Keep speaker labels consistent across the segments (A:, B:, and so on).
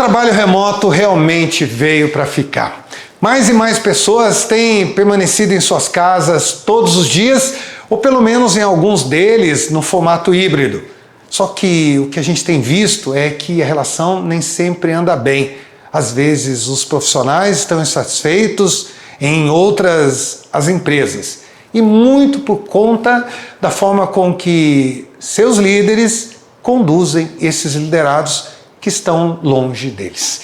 A: trabalho remoto realmente veio para ficar. Mais e mais pessoas têm permanecido em suas casas todos os dias, ou pelo menos em alguns deles no formato híbrido. Só que o que a gente tem visto é que a relação nem sempre anda bem. Às vezes os profissionais estão insatisfeitos, em outras as empresas. E muito por conta da forma com que seus líderes conduzem esses liderados que estão longe deles.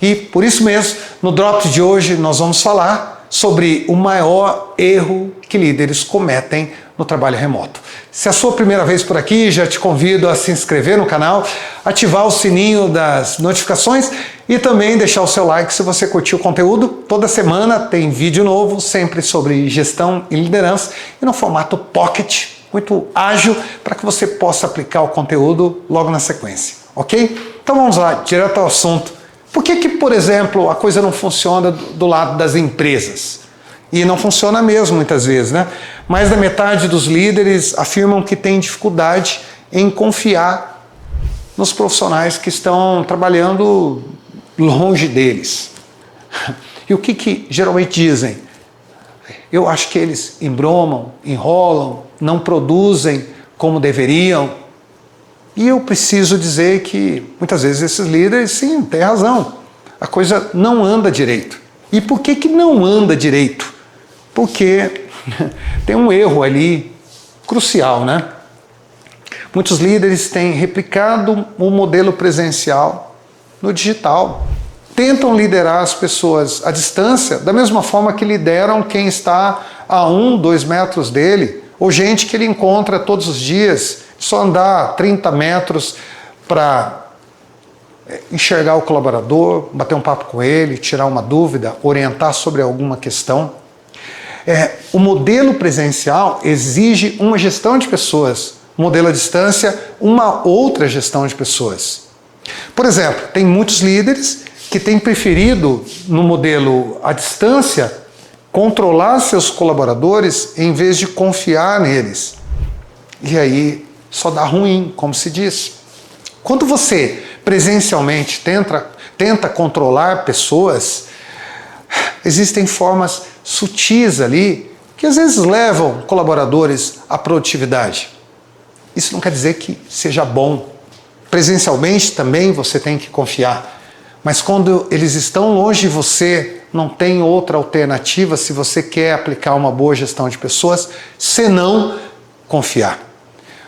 A: E por isso mesmo, no Drops de hoje nós vamos falar sobre o maior erro que líderes cometem no trabalho remoto. Se é a sua primeira vez por aqui, já te convido a se inscrever no canal, ativar o sininho das notificações e também deixar o seu like se você curtiu o conteúdo. Toda semana tem vídeo novo, sempre sobre gestão e liderança e no formato Pocket, muito ágil, para que você possa aplicar o conteúdo logo na sequência, ok? Então vamos lá, direto ao assunto. Por que, por exemplo, a coisa não funciona do lado das empresas? E não funciona mesmo muitas vezes, né? Mais da metade dos líderes afirmam que tem dificuldade em confiar nos profissionais que estão trabalhando longe deles. E o que geralmente dizem? Eu acho que eles embromam, enrolam, não produzem como deveriam. E eu preciso dizer que muitas vezes esses líderes, sim, têm razão. A coisa não anda direito. E por que não anda direito? Porque tem um erro ali crucial, né? Muitos líderes têm replicado o modelo presencial no digital. Tentam liderar as pessoas à distância da mesma forma que lideram quem está a 1, 2 metros dele, ou gente que ele encontra todos os dias, só andar 30 metros para enxergar o colaborador, bater um papo com ele, tirar uma dúvida, orientar sobre alguma questão. O modelo presencial exige uma gestão de pessoas, o modelo à distância, uma outra gestão de pessoas. Por exemplo, tem muitos líderes que têm preferido, no modelo à distância, controlar seus colaboradores em vez de confiar neles. E aí só dá ruim, como se diz. Quando você presencialmente tenta controlar pessoas, existem formas sutis ali que às vezes levam colaboradores à produtividade. Isso não quer dizer que seja bom. Presencialmente também você tem que confiar. Mas quando eles estão longe de você, não tem outra alternativa se você quer aplicar uma boa gestão de pessoas, senão confiar.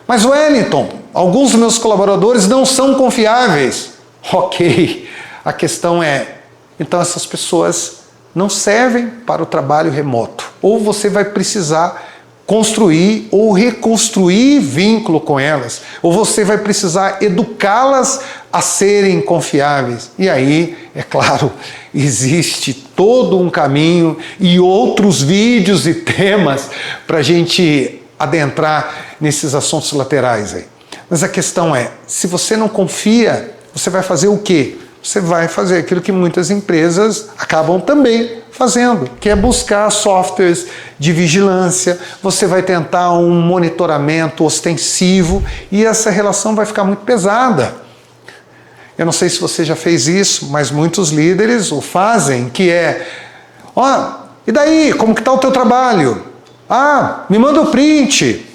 A: Mas Wellington, alguns dos meus colaboradores não são confiáveis. Ok, a questão é, então essas pessoas não servem para o trabalho remoto. Ou você vai precisar construir ou reconstruir vínculo com elas, ou você vai precisar educá-las a serem confiáveis. E aí, é claro, existe todo um caminho e outros vídeos e temas para a gente adentrar nesses assuntos laterais aí. Mas a questão é, se você não confia, você vai fazer o quê? Você vai fazer aquilo que muitas empresas acabam também fazendo, que é buscar softwares de vigilância, você vai tentar um monitoramento ostensivo e essa relação vai ficar muito pesada. Eu não sei se você já fez isso, mas muitos líderes o fazem, que é, e daí, como que está o teu trabalho? Me manda o print,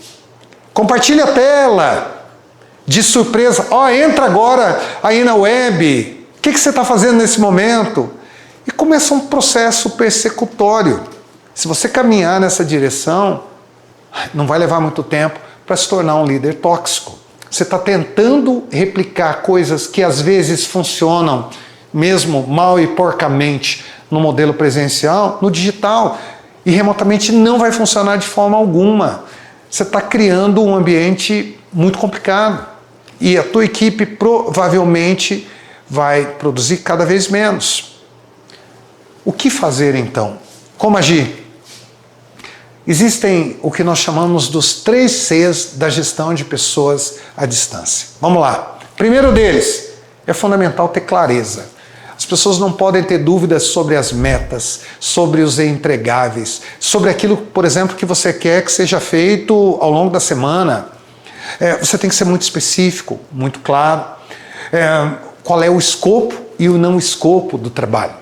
A: compartilha a tela, de surpresa, entra agora aí na web, o que você está fazendo nesse momento? E começa um processo persecutório. Se você caminhar nessa direção, não vai levar muito tempo para se tornar um líder tóxico. Você está tentando replicar coisas que às vezes funcionam, mesmo mal e porcamente, no modelo presencial, no digital, e remotamente não vai funcionar de forma alguma. Você está criando um ambiente muito complicado. E a tua equipe provavelmente vai produzir cada vez menos. O que fazer então? Como agir? Existem o que nós chamamos dos 3 Cs da gestão de pessoas à distância. Vamos lá. Primeiro deles, é fundamental ter clareza. As pessoas não podem ter dúvidas sobre as metas, sobre os entregáveis, sobre aquilo, por exemplo, que você quer que seja feito ao longo da semana. Você tem que ser muito específico, muito claro. Qual é o escopo e o não escopo do trabalho.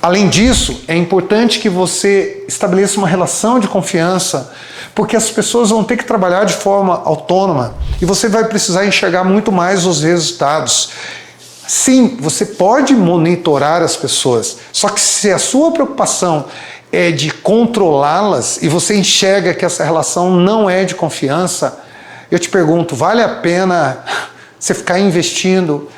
A: Além disso, é importante que você estabeleça uma relação de confiança, porque as pessoas vão ter que trabalhar de forma autônoma e você vai precisar enxergar muito mais os resultados. Sim, você pode monitorar as pessoas, só que se a sua preocupação é de controlá-las e você enxerga que essa relação não é de confiança, eu te pergunto, vale a pena você ficar investindo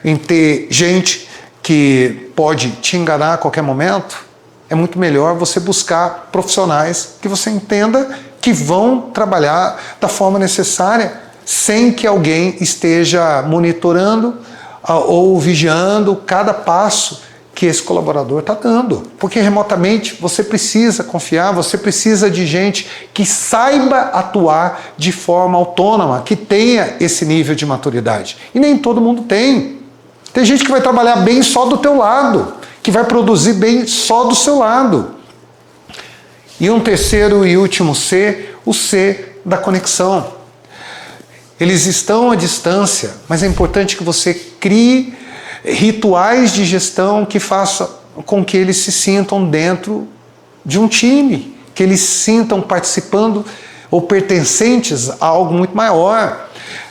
A: em ter gente que pode te enganar a qualquer momento? É muito melhor você buscar profissionais que você entenda que vão trabalhar da forma necessária, sem que alguém esteja monitorando ou vigiando cada passo que esse colaborador está dando. Porque remotamente você precisa confiar, você precisa de gente que saiba atuar de forma autônoma, que tenha esse nível de maturidade. E nem todo mundo tem. Tem gente que vai trabalhar bem só do teu lado, que vai produzir bem só do seu lado. E um terceiro e último C, o C da conexão. Eles estão à distância, mas é importante que você crie rituais de gestão que façam com que eles se sintam dentro de um time, que eles se sintam participando ou pertencentes a algo muito maior.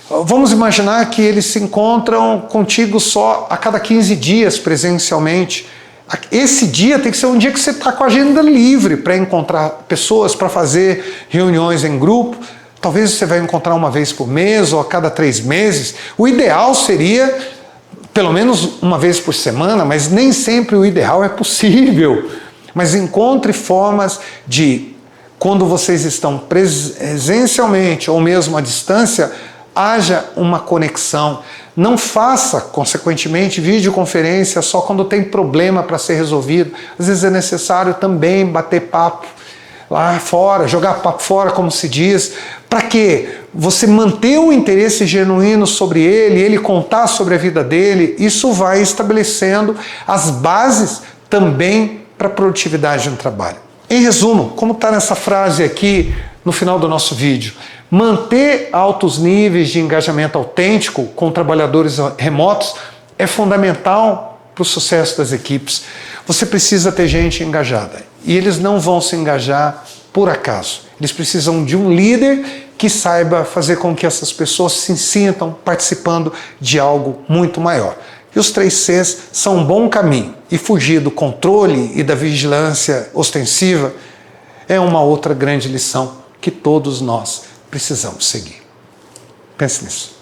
A: Vamos imaginar que eles se encontram contigo só a cada 15 dias presencialmente. Esse dia tem que ser um dia que você está com a agenda livre para encontrar pessoas, para fazer reuniões em grupo. Talvez você vai encontrar uma vez por mês ou a cada 3 meses. O ideal seria pelo menos uma vez por semana, mas nem sempre o ideal é possível. Mas encontre formas de, quando vocês estão presencialmente ou mesmo à distância, haja uma conexão. Não faça, consequentemente, videoconferência só quando tem problema para ser resolvido. Às vezes é necessário também bater papo lá fora, jogar papo fora, como se diz. Para quê? Você manter o interesse genuíno sobre ele contar sobre a vida dele, isso vai estabelecendo as bases também para a produtividade no trabalho. Em resumo, como está nessa frase aqui no final do nosso vídeo, manter altos níveis de engajamento autêntico com trabalhadores remotos é fundamental para o sucesso das equipes. Você precisa ter gente engajada e eles não vão se engajar por acaso. Eles precisam de um líder que saiba fazer com que essas pessoas se sintam participando de algo muito maior. E os 3 Cs são um bom caminho. E fugir do controle e da vigilância ostensiva é uma outra grande lição que todos nós precisamos seguir. Pense nisso.